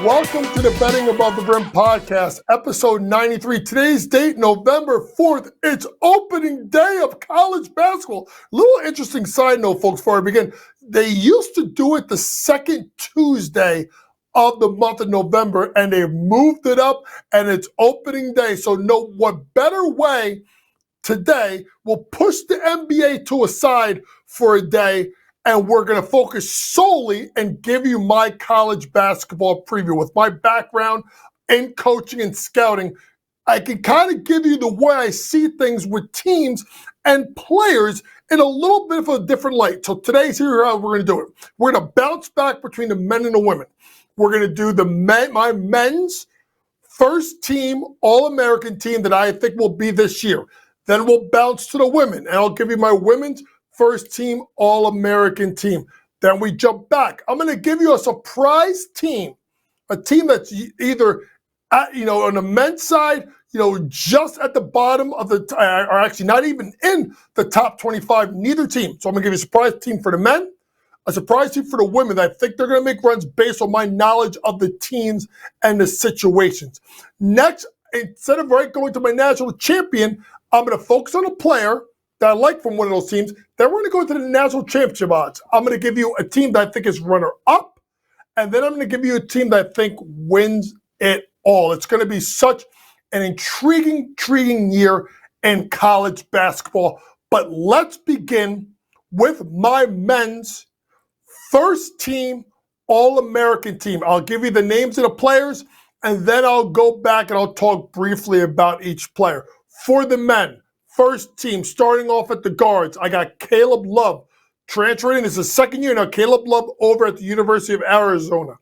Welcome to the Betting Above the Rim podcast, episode 93. Today's date, November 4th. It's opening day of college basketball. Little interesting side note, folks, before I begin. They used to do it the second Tuesday of the month of November, and they moved it up, and it's opening day. So what better way today will push the NBA to a side for a day, and we're going to focus solely and give you my college basketball preview. With my background in coaching and scouting, I can kind of give you the way I see things with teams and players in a little bit of a different light. So today's here how we're going to do it. We're going to bounce back between the men and the women. We're going to do my men's first team All-American team that I think will be this year. Then we'll bounce to the women, and I'll give you my women's first team All-American team. Then we jump back. I'm going to give you a surprise team, a team that's either on the men's side, just at the bottom of the, or actually not even in the top 25, neither team. So I'm going to give you a surprise team for the men, a surprise team for the women. I think they're going to make runs based on my knowledge of the teams and the situations. Next, instead of going to my national champion, I'm going to focus on a player that I like from one of those teams. Then we're going to go to the national championship odds. I'm going to give you a team that I think is runner-up, and then I'm going to give you a team that I think wins it all. It's going to be such an intriguing year in college basketball. But let's begin with my men's first team All-American team. I'll give you the names of the players, and then I'll go back and I'll talk briefly about each player. For the men, first team, starting off at the guards, I got Caleb Love, transferring. This is his second year now. Caleb Love over at the University of Arizona.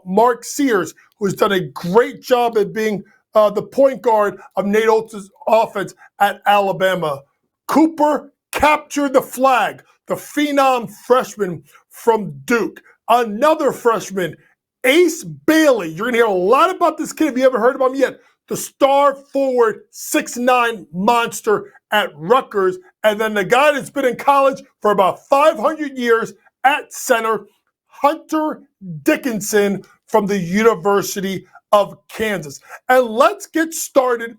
Mark Sears, who's done a great job at being the point guard of Nate Oates' offense at Alabama. Cooper captured the flag, the phenom freshman from Duke. Another freshman, Ace Bailey. You're going to hear a lot about this kid if you haven't heard of him yet. The star forward, 6'9" monster at Rutgers. And then the guy that's been in college for about 500 years at center, Hunter Dickinson from the University of Kansas. And let's get started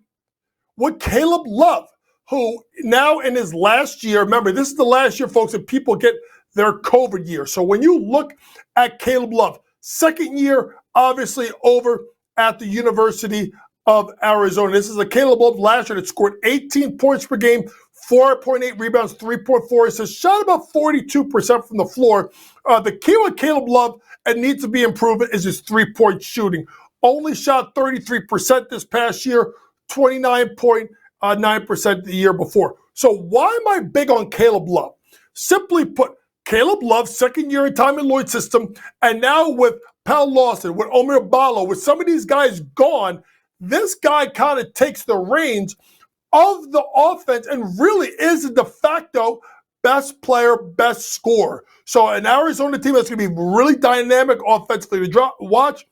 with Caleb Love, who now in his last year, remember, this is the last year, folks, that people get their COVID year. So when you look at Caleb Love, second year, obviously over at the University of Arizona. This is a Caleb Love last year that scored 18 points per game, 4.8 rebounds, 3.4 assists, shot about 42% from the floor. The key with Caleb Love and needs to be improved is his three-point shooting. Only shot 33% this past year, 29.9% the year before. So why am I big on Caleb Love? Simply put, Caleb Love, second year in Tommy Lloyd's system, and now with Pal Lawson, with Omer Ballo, with some of these guys gone, this guy kind of takes the reins of the offense and really is a de facto best player, best scorer. So an Arizona team that's going to be really dynamic offensively to watch.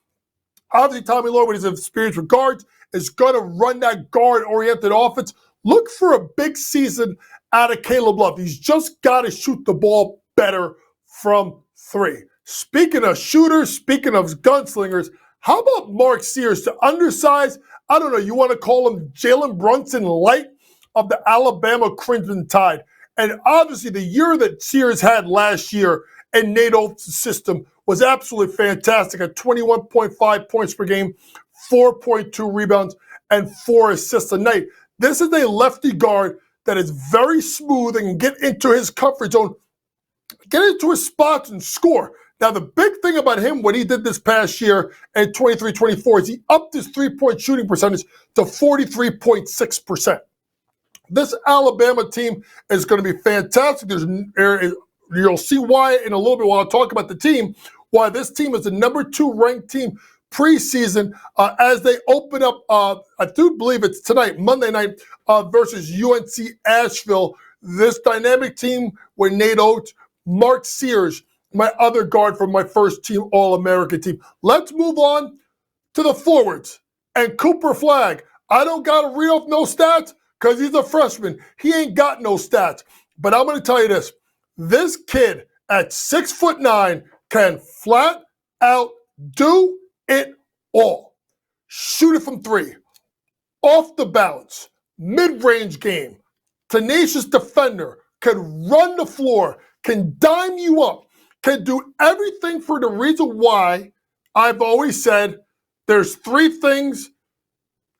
Obviously, Tommy Lloyd, with his experience with guards, is going to run that guard-oriented offense. Look for a big season out of Caleb Love. He's just got to shoot the ball better from three. Speaking of shooters, speaking of gunslingers, how about Mark Sears, the undersized, I don't know, you want to call him Jalen Brunson Light of the Alabama Crimson Tide. And obviously the year that Sears had last year in Nate Oates' system was absolutely fantastic at 21.5 points per game, 4.2 rebounds, and 4 assists a night. This is a lefty guard that is very smooth and can get into his comfort zone, get into his spots and score. Now, the big thing about him, what he did this past year at 23-24, is he upped his three-point shooting percentage to 43.6%. This Alabama team is going to be fantastic. You'll see why in a little bit while I talk about the team, why this team is the number 2 ranked team preseason as they open up, I do believe it's tonight, Monday night, versus UNC Asheville. This dynamic team with Nate Oates, Mark Sears, my other guard from my first team All-American team. Let's move on to the forwards. And Cooper Flagg, I don't got to read off no stats because he's a freshman. He ain't got no stats. But I'm going to tell you this. This kid at 6'9" can flat out do it all. Shoot it from three, off the bounce, mid-range game, tenacious defender, can run the floor, can dime you up, can do everything for the reason why I've always said there's three things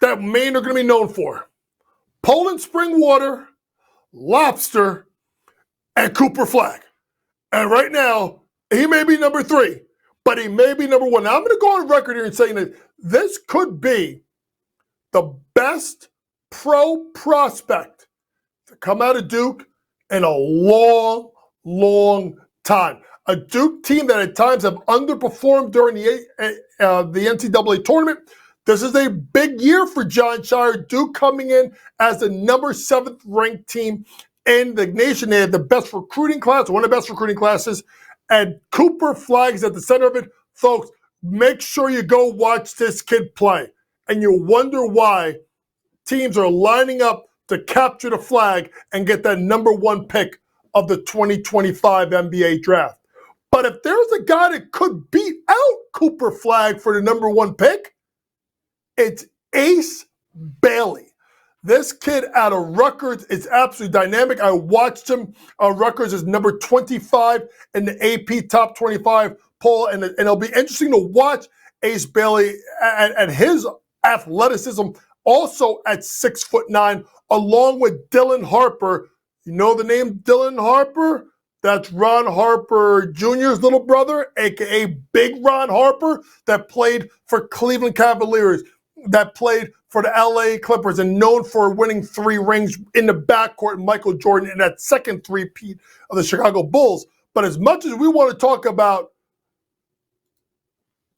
that Maine are going to be known for. Poland spring water, lobster, and Cooper flag. And right now, he may be number three, but he may be number one. Now, I'm going to go on record here and saying that this could be the best pro prospect to come out of Duke in a long, long time. A Duke team that at times have underperformed during the NCAA tournament. This is a big year for John Shire. Duke coming in as the number 7th ranked team in the nation. They had the best recruiting class, one of the best recruiting classes, and Cooper flags at the center of it. Folks, make sure you go watch this kid play. And you wonder why teams are lining up to capture the flag and get that number 1 pick of the 2025 NBA draft. But if there's a guy that could beat out Cooper flag for the number 1 pick, it's Ace Bailey. This kid out of Rutgers is absolutely dynamic. I watched him. Rutgers is number 25 in the AP Top 25 poll, and it'll be interesting to watch Ace Bailey at his athleticism, also at 6'9", along with Dylan Harper. You know the name Dylan Harper? That's Ron Harper Jr.'s little brother, a.k.a. Big Ron Harper, that played for Cleveland Cavaliers, that played for the LA Clippers, and known for winning 3 rings in the backcourt, Michael Jordan, in that second three-peat of the Chicago Bulls. But as much as we want to talk about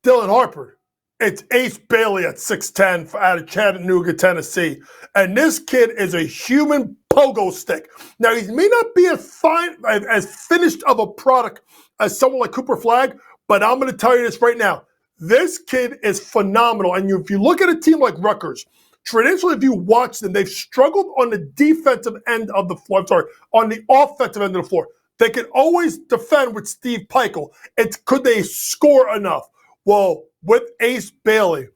Dylan Harper, it's Ace Bailey at 6'10" out of Chattanooga, Tennessee. And this kid is a human pogo stick. Now, he may not be as fine, as finished of a product as someone like Cooper Flag, but I'm going to tell you this right now. This kid is phenomenal. And if you look at a team like Rutgers, traditionally, if you watch them, they've struggled on the defensive end of the floor. I'm sorry, on the offensive end of the floor. They can always defend with Steve Peichel. It's could they score enough? Well, with Ace Bailey,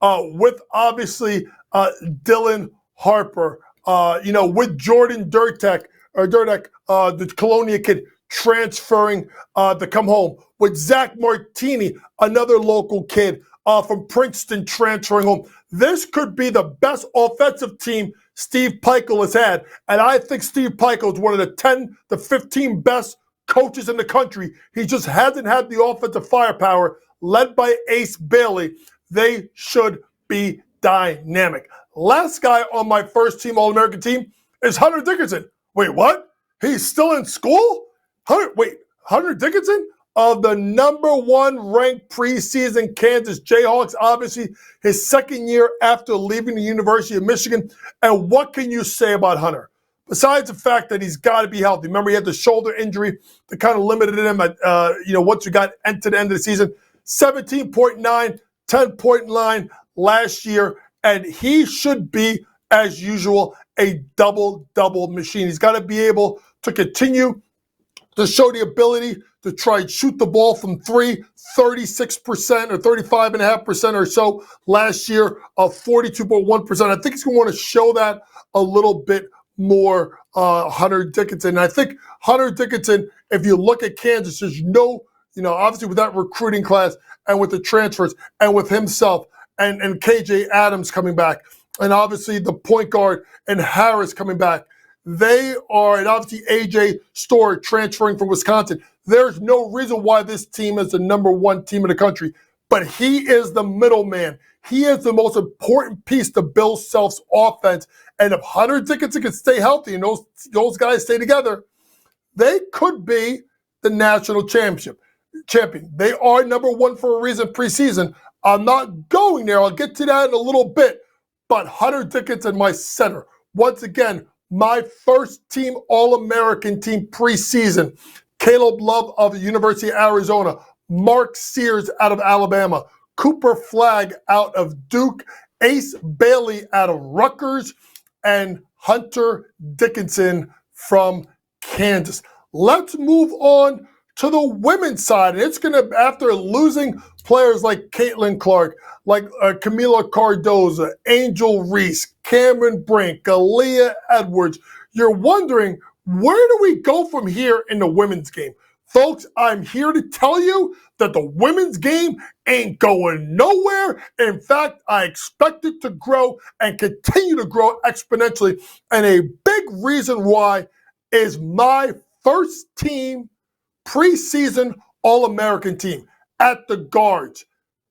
with obviously Dylan Harper, with Jordan Durtek, the Colonia kid transferring to come home, with Zach Martini, another local kid from Princeton transferring home. This could be the best offensive team Steve Peichel has had, and I think Steve Peichel is one of the 10 to 15 best coaches in the country. He just hasn't had the offensive firepower. Led by Ace Bailey, they should be dynamic. Last guy on my first team All-American team is Hunter Dickinson. Wait, what? He's still in school? Hunter Dickinson of the number 1 ranked preseason Kansas Jayhawks, obviously his second year after leaving the University of Michigan. And what can you say about Hunter? Besides the fact that he's got to be healthy. Remember, he had the shoulder injury that kind of limited him at, once you got into the end of the season. 17.9, 10.9 last year, and he should be, as usual, a double-double machine. He's got to be able to continue to show the ability to try and shoot the ball from 3, 36% or 35.5% or so last year, 42.1%. I think he's going to want to show that a little bit more, Hunter Dickinson. And I think Hunter Dickinson, if you look at Kansas, there's no obviously with that recruiting class and with the transfers and with himself and KJ Adams coming back and obviously the point guard and Harris coming back. They are, and obviously AJ Storr transferring from Wisconsin. There's no reason why this team is the number 1 team in the country, but he is the middleman. He is the most important piece to Bill Self's offense. And if Hunter Dickinson can stay healthy and those guys stay together, they could be the national champion. They are number 1 for a reason preseason. I'm not going there. I'll get to that in a little bit. But Hunter Dickinson, my center. Once again, my first team All-American team preseason. Caleb Love of the University of Arizona. Mark Sears out of Alabama. Cooper Flag out of Duke. Ace Bailey out of Rutgers. And Hunter Dickinson from Kansas. Let's move on to the women's side. And it's going to, after losing players like Caitlin Clark, like Camila Cardoza, Angel Reese, Cameron Brink, Aaliyah Edwards. You're wondering, where do we go from here in the women's game? Folks, I'm here to tell you that the women's game ain't going nowhere. In fact, I expect it to grow and continue to grow exponentially. And a big reason why is my first team preseason All-American team at the guards.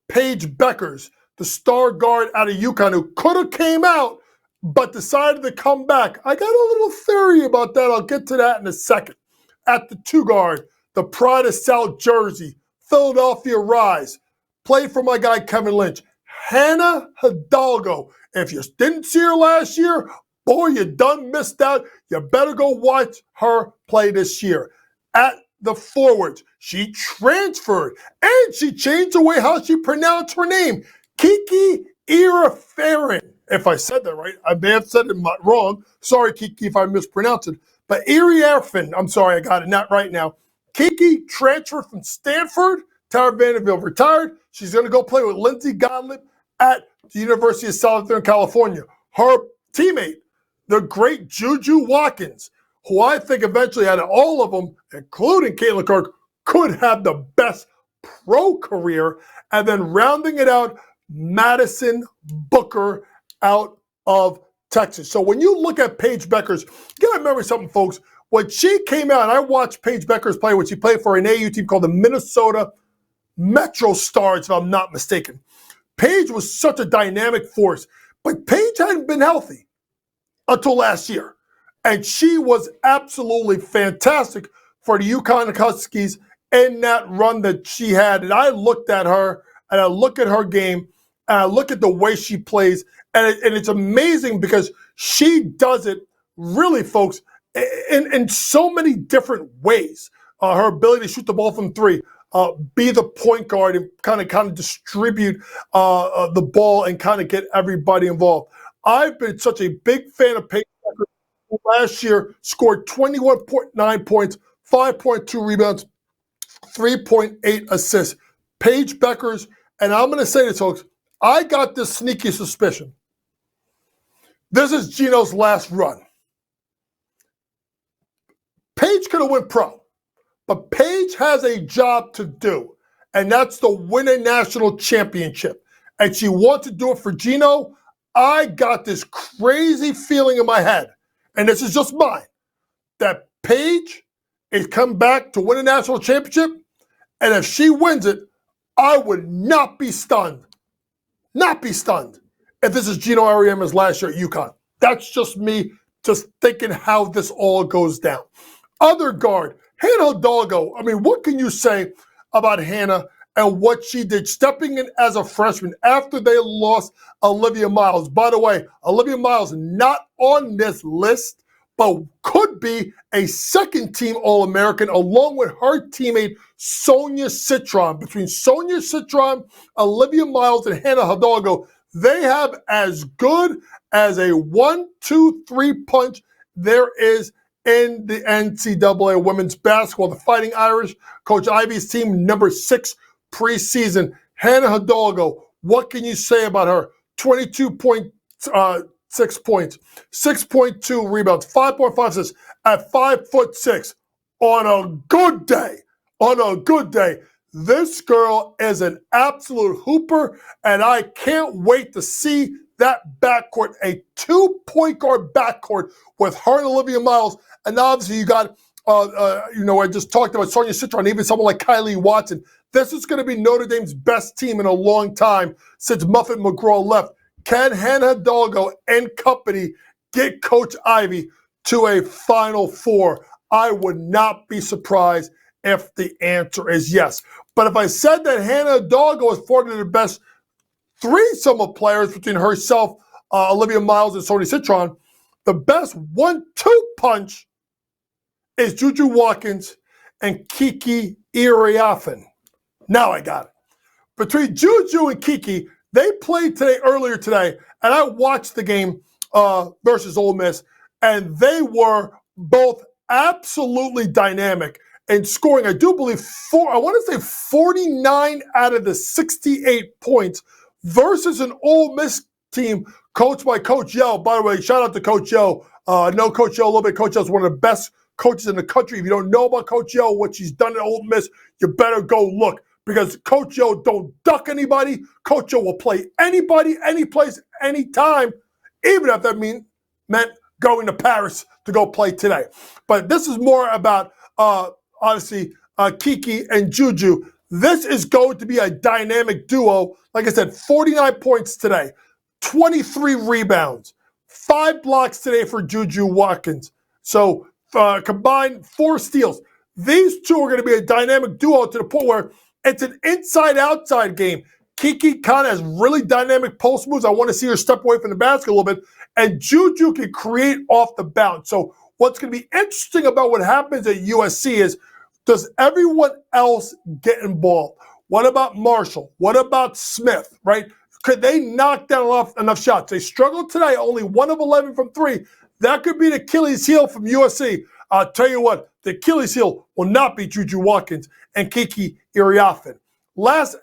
Paige Beckers, the star guard out of UConn, who could have came out but decided to come back. I got a little theory about that. I'll get to that in a second. At the two guard, the pride of South Jersey, Philadelphia Rise, played for my guy Kevin Lynch. Hannah Hidalgo. If you didn't see her last year, boy, you done missed out. You better go watch her play this year. At the forwards, she transferred and she changed the way how she pronounced her name. Kiki Iriafen. If I said that right, I may have said it wrong. Sorry, Kiki, if I mispronounced it. But Iriafen, I'm sorry, I got it not right now. Kiki transferred from Stanford. Tara Vanderbilt retired. She's going to go play with Lindsay Gottlieb at the University of Southern California. Her teammate, the great Juju Watkins, who I think eventually out of all of them, including Caitlin Clark, could have the best pro career. And then rounding it out, Madison Booker out of Texas. So when you look at Paige Beckers, you got to remember something, folks. When she came out, and I watched Paige Beckers play when she played for an AU team called the Minnesota Metro Stars, if I'm not mistaken. Paige was such a dynamic force, but Paige hadn't been healthy until last year. And she was absolutely fantastic for the UConn Huskies in that run that she had. And I looked at her, and I look at her game, and I look at the way she plays, and it's amazing because she does it really, folks, in so many different ways. Her ability to shoot the ball from three, be the point guard and kind of distribute the ball and kind of get everybody involved. I've been such a big fan of Paige Beckers, who last year scored 21.9 points, 5.2 rebounds, 3.8 assists. Paige Beckers, and I'm going to say this, folks, I got this sneaky suspicion. This is Gino's last run. Paige could have went pro, but Paige has a job to do, and that's to win a national championship. And she wants to do it for Gino. I got this crazy feeling in my head, and this is just mine, that Paige is come back to win a national championship, and if she wins it, I would not be stunned if this is Gino Auriemma's last year at UConn. That's just me just thinking how this all goes down. Other guard, Hannah Hidalgo. I mean, what can you say about Hannah and what she did stepping in as a freshman after they lost Olivia Miles? By the way, Olivia Miles not on this list, but could be a second-team All-American along with her teammate Sonia Citron. Between Sonia Citron, Olivia Miles, and Hannah Hidalgo, they have as good as a 1-2-3 punch there is in the NCAA women's basketball. The Fighting Irish, Coach Ivey's team, number 6 preseason. Hannah Hidalgo, what can you say about her? 22.6 points, 6.2 rebounds, 5.5 assists at 5'6". On a good day, this girl is an absolute hooper, and I can't wait to see that backcourt, a 2-point guard backcourt with her and Olivia Miles. And obviously you got, I just talked about Sonia Citron, even someone like Kylie Watson. This is going to be Notre Dame's best team in a long time since Muffet McGraw left. Can Hannah Hidalgo and company get Coach Ivey to a Final Four? I would not be surprised if the answer is yes. But if I said that Hannah Hidalgo is part of the best threesome of players between herself, Olivia Miles, and Sonia Citron, the best 1-2 punch is Juju Watkins and Kiki Iriafen. Now I got it. Between Juju and Kiki, they played earlier today, and I watched the game versus Ole Miss, and they were both absolutely dynamic. and scoring, I do believe, I want to say 49 out of the 68 points versus an Ole Miss team coached by Coach Yo. By the way, shout out to Coach Yo. Know Coach Yo a little bit. Coach Yo is one of the best coaches in the country. If you don't know about Coach Yo, what she's done at Ole Miss, you better go look, because Coach Yo don't duck anybody. Coach Yo will play anybody, any place, anytime, even if that meant going to Paris to go play today. But this is more about, honestly, Kiki and Juju. This is going to be a dynamic duo. Like I said, 49 points today, 23 rebounds, 5 blocks today for Juju Watkins. So combined 4 steals. These two are going to be a dynamic duo to the point where it's an inside-outside game. Kiki kind of has really dynamic post moves. I want to see her step away from the basket a little bit. And Juju can create off the bounce. So what's going to be interesting about what happens at USC is, does everyone else get involved? What about Marshall? What about Smith, right? Could they knock down enough shots? They struggled today, only 1 of 11 from 3. That could be the Achilles heel from USC. I'll tell you what, the Achilles heel will not be Juju Watkins and Kiki Iriafen. Last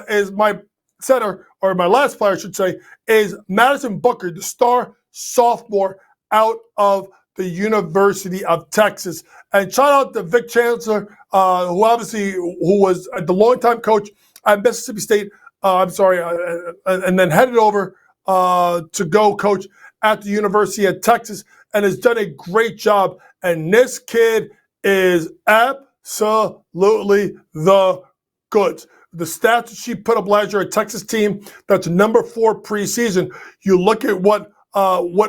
is my center, or my last player, I should say, is Madison Booker, the star sophomore out of the University of Texas. And shout out to Vic Chancellor, who was the longtime coach at Mississippi State, and then headed over to go coach at the University of Texas, and has done a great job. And this kid is absolutely the goods. The stats that she put up last year, a Texas team that's number 4 preseason. You look at what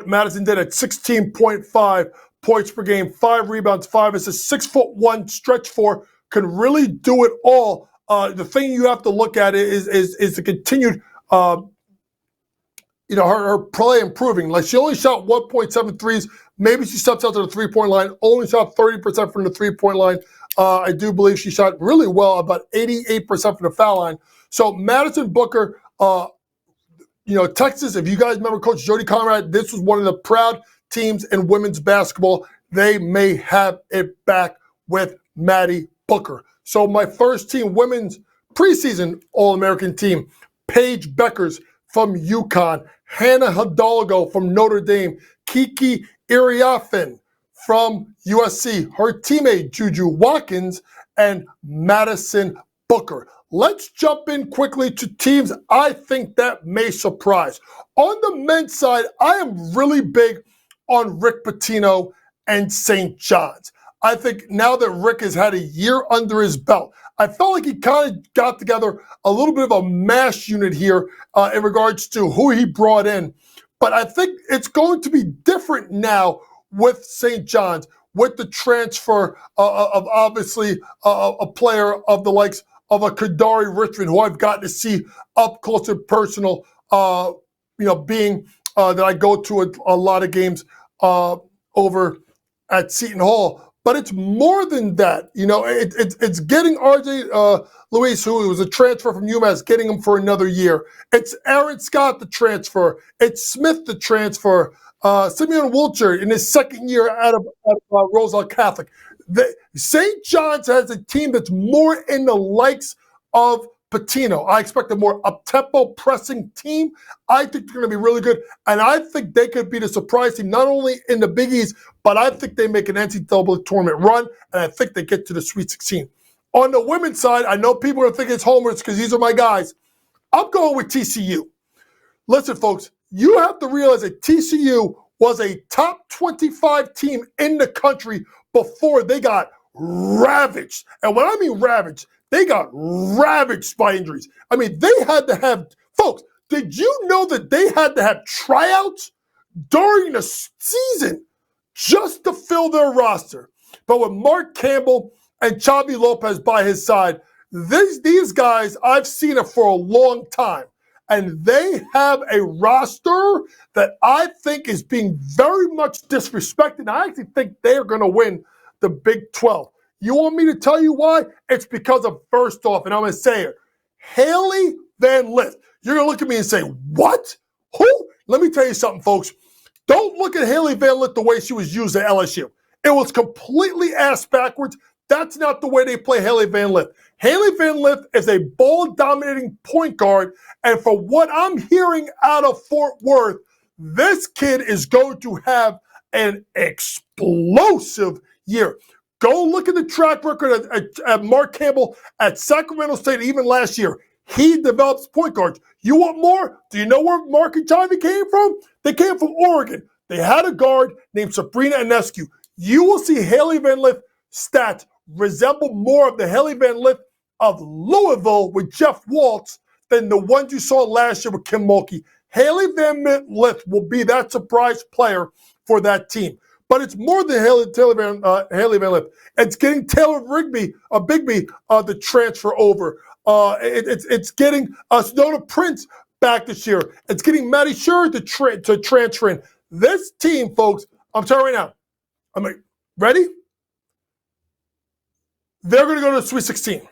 Madison did at 16.5 points per game, 5 rebounds, 5 assists, 6'1", stretch 4, can really do it all. The thing you have to look at is the continued, her play improving. Like, she only shot 1.7 threes. Maybe she steps out to the 3-point line. Only shot 30% from the 3-point line. I do believe she shot really well, about 88% from the foul line. So Madison Booker, Texas, if you guys remember Coach Jody Conrad, this was one of the proud teams in women's basketball. They may have it back with Maddie Booker. So my first team women's preseason All-American team, Paige Beckers from UConn, Hannah Hidalgo from Notre Dame, Kiki Iriafen from USC, her teammate Juju Watkins, and Madison Booker. Let's jump in quickly to teams I think that may surprise. On the men's side, I am really big on Rick Pitino and St. John's. I think now that Rick has had a year under his belt, I felt like he kind of got together a little bit of a mash unit here in regards to who he brought in. But I think it's going to be different now with St. John's, with the transfer of obviously a player of the likes of a Kadari Richmond, who I've gotten to see up close and personal, being that I go to a lot of games over at Seton Hall. But it's more than that. It's getting RJ Luis, who was a transfer from UMass, getting him for another year. It's Aaron Scott, the transfer. It's Smith, the transfer. Simeon Wilcher in his second year out of Roselle Catholic. St. John's has a team that's more in the likes of Pitino. I expect a more up-tempo pressing team. I think they're going to be really good, and I think they could be the surprise team, not only in the Big East, but I think they make an NCAA tournament run, and I think they get to the Sweet 16. On the women's side, I know people are thinking it's homers because these are my guys. I'm going with TCU. Listen, folks, you have to realize that TCU was a top 25 team in the country before they got ravaged. And when I mean ravaged, they got ravaged by injuries. I mean, they had to have, folks, did you know that they had to have tryouts during the season just to fill their roster? But with Mark Campbell and Chavi Lopez by his side, these guys, I've seen it for a long time. And they have a roster that I think is being very much disrespected. I actually think they are going to win the Big 12. You want me to tell you why? It's because of, first off, and I'm going to say it, Haley Van Lith. You're going to look at me and say, what? Who? Let me tell you something, folks. Don't look at Haley Van Lith the way she was used at LSU. It was completely ass backwards. That's not the way they play Haley Van Lith. Haley Van Lith is a ball-dominating point guard, and for what I'm hearing out of Fort Worth, this kid is going to have an explosive year. Go look at the track record at Mark Campbell at Sacramento State, even last year. He develops point guards. You want more? Do you know where Mark and Chivy came from? They came from Oregon. They had a guard named Sabrina Ionescu. You will see Haley Van Lith stats resemble more of the Haley Van Lith of Louisville with Jeff Waltz than the ones you saw last year with Kim Mulkey. Haley Van Lith will be that surprise player for that team. But it's more than Haley Van Lith. It's getting Taylor Bigby, the transfer over. It's getting Sonona Prince back this year. It's getting Maddie Sher to transfer in. This team, folks, I'm telling you right now, I'm like, ready? They're going to go to the Sweet 16.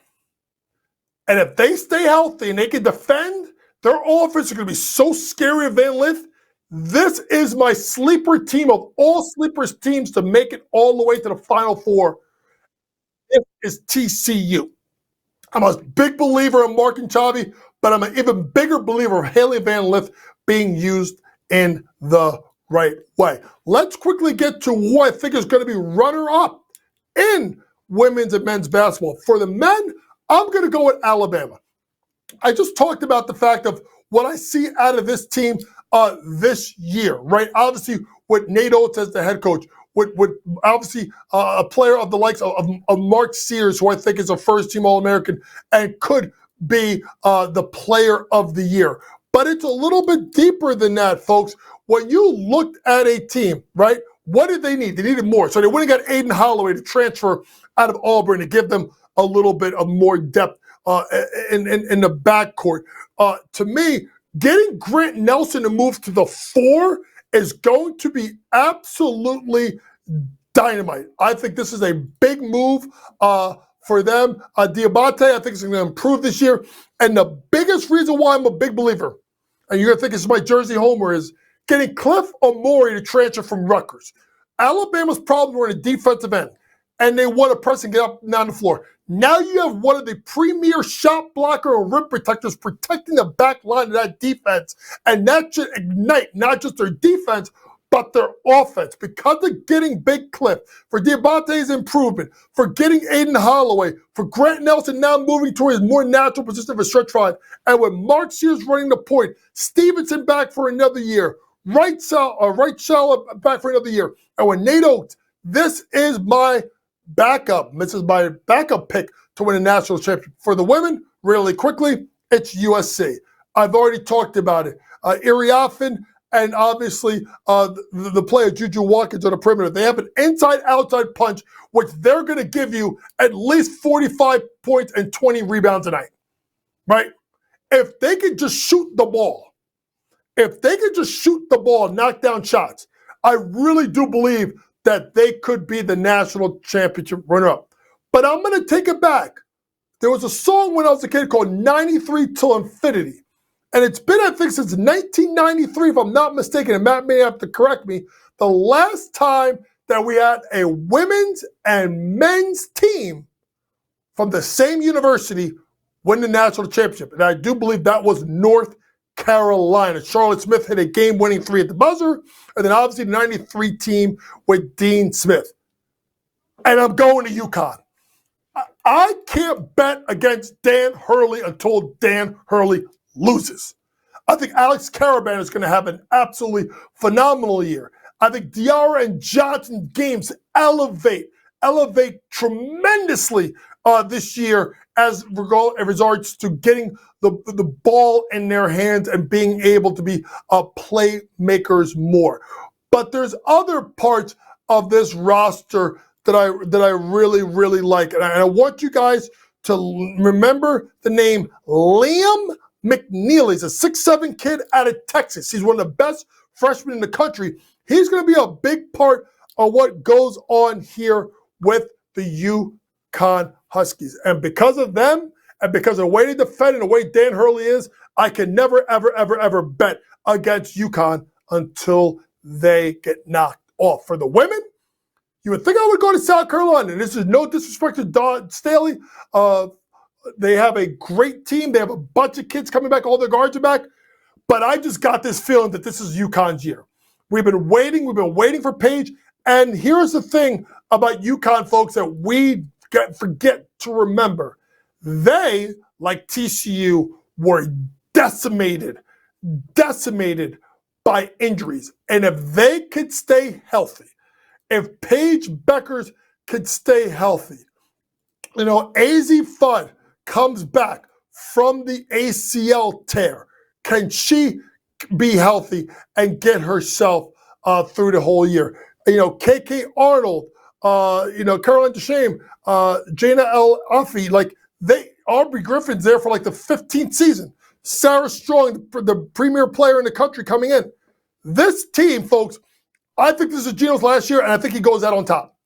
And if they stay healthy and they can defend, their offense is going to be so scary of Van Lith. This is my sleeper team of all sleepers teams to make it all the way to the Final Four. It is TCU. I'm a big believer in Mark and Chavi, but I'm an even bigger believer of Haley Van Lith being used in the right way. Let's quickly get to who I think is going to be runner-up in women's and men's basketball. For the men, I'm going to go with Alabama. I just talked about the fact of what I see out of this team this year, right? Obviously, with Nate Oates as the head coach, with obviously a player of the likes of Mark Sears, who I think is a first-team All-American and could be the player of the year. But it's a little bit deeper than that, folks. When you looked at a team, right, what did they need? They needed more. So they went and got Aiden Holloway to transfer out of Auburn to give them a little bit of more depth in the backcourt. To me, getting Grant Nelson to move to the 4 is going to be absolutely dynamite. I think this is a big move for them. Diabate, I think, is going to improve this year. And the biggest reason why I'm a big believer, and you're going to think it's my Jersey homer, is getting Cliff Omori to transfer from Rutgers. Alabama's problems were in the defensive end, and they want to press and get up and down the floor. Now you have one of the premier shot blocker and rim protectors protecting the back line of that defense, and that should ignite not just their defense, but their offense. Because of getting Big Cliff, for Diabate's improvement, for getting Aiden Holloway, for Grant Nelson now moving to his more natural position of a stretch five, and with Mark Sears running the point, Stevenson back for another year, Right Shell back for another year, and with Nate Oates, this is my backup. This is my backup pick to win a national championship. For the women, really quickly, it's USC. I've already talked about it. Iriafen and obviously the player Juju Watkins on the perimeter. They have an inside-outside punch, which they're going to give you at least 45 points and 20 rebounds a night, right? If they could just shoot the ball, knock down shots, I really do believe that they could be the national championship runner-up. But I'm going to take it back. There was a song when I was a kid called 93 Till Infinity. And it's been, I think, since 1993, if I'm not mistaken, and Matt may have to correct me, the last time that we had a women's and men's team from the same university win the national championship. And I do believe that was North Carolina. Charlotte Smith hit a game-winning 3 at the buzzer, and then obviously the 93 team with Dean Smith. And I'm going to UConn. I can't bet against Dan Hurley until Dan Hurley loses. I think Alex Caravan is going to have an absolutely phenomenal year. I think Diarra and Johnson games elevate tremendously this year as regards to getting the ball in their hands and being able to be playmakers more. But there's other parts of this roster that I really, really like. And I want you guys to remember the name Liam McNeely. He's a 6'7" kid out of Texas. He's one of the best freshmen in the country. He's going to be a big part of what goes on here with the UConn Huskies. And because of them, and because of the way they defend and the way Dan Hurley is, I can never, ever, ever, ever bet against UConn until they get knocked off. For the women, You would think I would go to South Carolina. And this is no disrespect to Don Staley. They have a great team. They have a bunch of kids coming back. All their guards are back. But I just got this feeling that this is UConn's year. We've been waiting for Paige. And here's the thing about UConn, folks, that we forget to remember. They, like TCU, were decimated by injuries. And if they could stay healthy, if Paige Beckers could stay healthy, AZ Fudd comes back from the ACL tear. Can she be healthy and get herself through the whole year? KK Arnold, Caroline Duchesne, Jana L. Uffy, Aubrey Griffin's there for the 15th season. Sarah Strong, the premier player in the country, coming in. This team, folks, I think this is Gino's last year, and I think he goes out on top.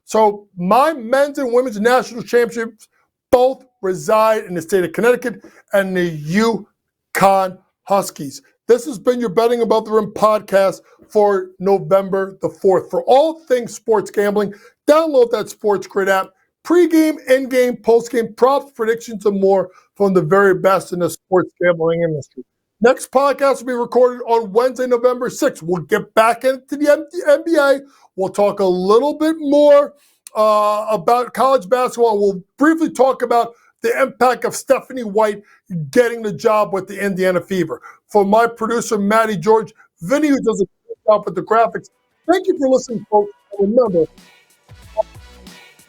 So my men's and women's national championships both reside in the state of Connecticut and the UConn Huskies. This has been your Betting Above the Rim podcast for November the 4th. For all things sports gambling, download that Sports Grid app. Pre-game, in-game, post-game, props, predictions, and more from the very best in the sports gambling industry. Next podcast will be recorded on Wednesday, November 6th. We'll get back into the NBA. We'll talk a little bit more about college basketball. We'll briefly talk about the impact of Stephanie White getting the job with the Indiana Fever. For my producer, Matty George, Vinny, who does a good job with the graphics, thank you for listening, folks. And remember,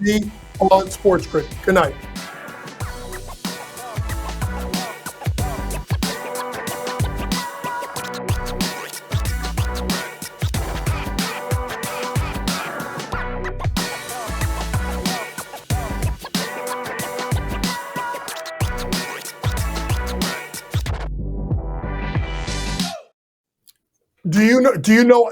be on Sports Grid. Good night. Do you know